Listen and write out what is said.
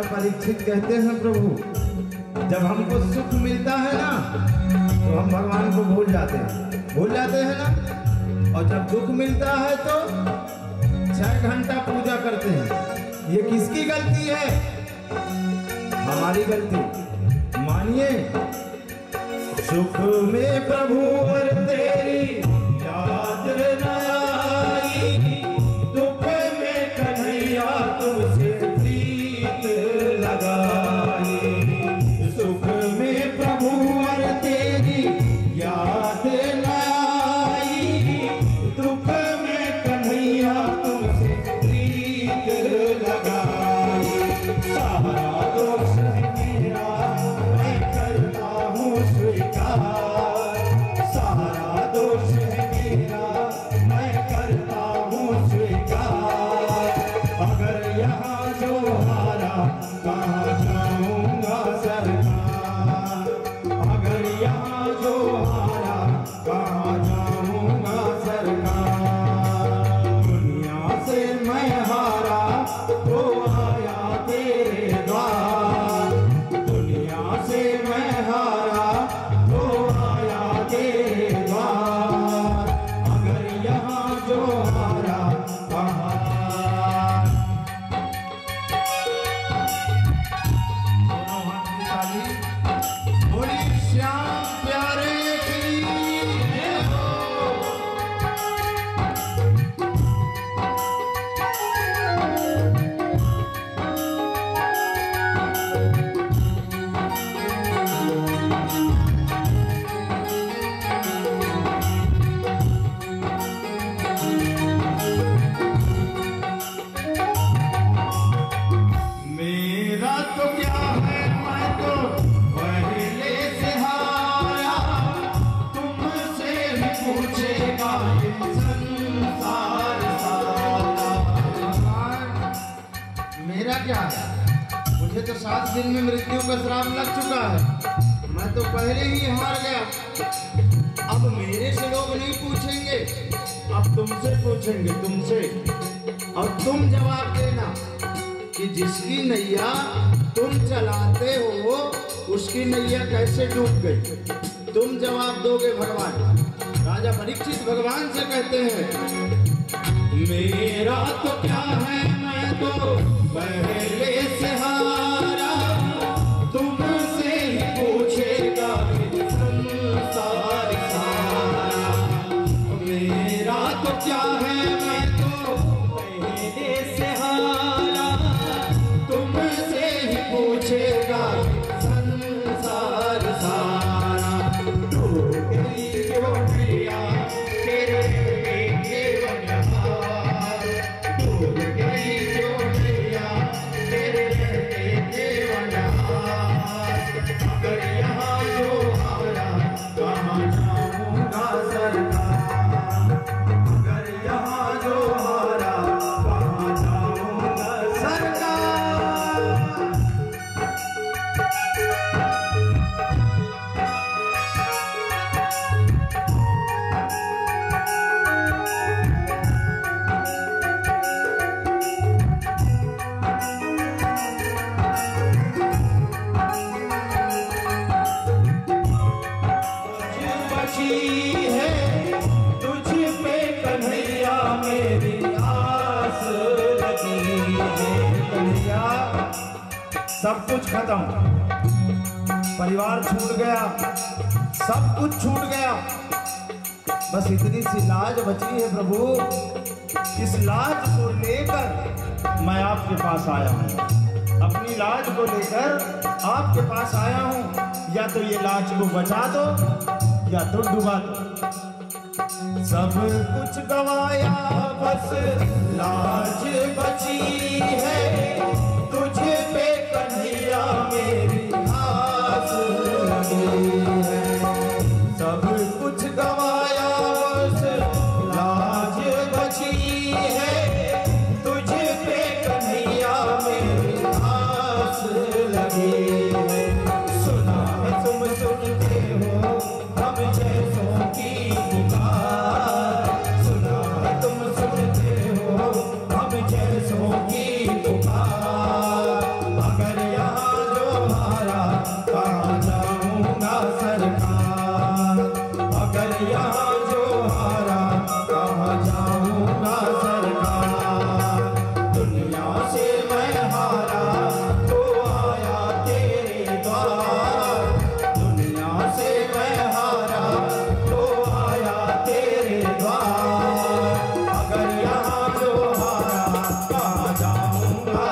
परीक्षित कहते हैं प्रभु, जब हमको सुख मिलता है ना तो हम भगवान को भूल जाते हैं ना, और जब दुख मिलता है तो 6 घंटा पूजा करते हैं। ये किसकी गलती है? हमारी गलती। मानिए, सुख में प्रभु और तेरी याद न आई, दुख में कन्हैया तुमसे प्रीत लगाई। सुख में प्रभु और तेरी याद न आई, दुख में कन्हैया तुमसे प्रीत लगाई। सारा दोष मेरा मैं करता हूँ स्वीकार, सारा दोष मेरा मैं करता हूँ स्वीकार। अगर यहाँ जो हारा कहाँ जाऊँगा सरकार, अगर यहाँ जो हारा कहाँ जाऊँगा सरकार। दुनिया से मैं हारा तो आया तेरे द्वार, दुनिया से मैं हारा तो आया तेरे द्वार। अगर यहाँ जो हारा कहाँ। बोली श्याम प्यारे की जय हो। मेरा तो क्या है, मैं तो पहले से हारा, तुमसे ही पूछेगा ये संसार सारा। मेरा क्या है? मुझे तो 7 दिन में मृत्यु का श्राप लग चुका है, मैं तो पहले ही हार गया। अब मेरे से लोग नहीं पूछेंगे, अब तुमसे पूछेंगे, तुमसे। और तुम जवाब देना कि जिसकी नैया तुम चलाते हो उसकी नैया कैसे डूब गई। तुम जवाब दोगे भगवान। राजा परीक्षित भगवान से कहते हैं, मेरा तो क्या है, मैं तो पहले से हारा, तुमसे ही पूछेगा संसार सारा। मेरा तो क्या है, मैं तो पहले से हारा, तुमसे ही पूछेगा संसार सारा। डूब गई क्यों नैया तेरे केवल हार, डूब गई क्यों नैया तेरे सब कुछ खत्म, परिवार छूट गया, सब कुछ छूट गया, बस इतनी सी लाज बची है प्रभु। इस लाज को लेकर मैं आपके पास आया हूँ, अपनी लाज को लेकर आपके पास आया हूँ। या तो ये लाज को बचा दो या तो डुबा दो। सब कुछ गवाया बस लाज बची है, तुझे पे कन्हैया मेरी आस लगी है। सब कुछ गवाया बस लाज बची है, तुझे पे कन्हैया मेरी आस लगी है। सुना है तुम सुनते हो हम जैसों की पुकार, सुना है तुम सुनते हो हम जैसों की पुकार। अगर यहाँ जो हारा कहाँ जाऊँगा सरकार, अगर यहाँ जो हारा कहाँ जाऊँगा सरकार। दुनिया से मैं हारा तो आया तेरे द्वार, दुनिया से मैं हारा तो आया तेरे द्वार। अगर यहाँ जो हारा कहाँ जाऊँगा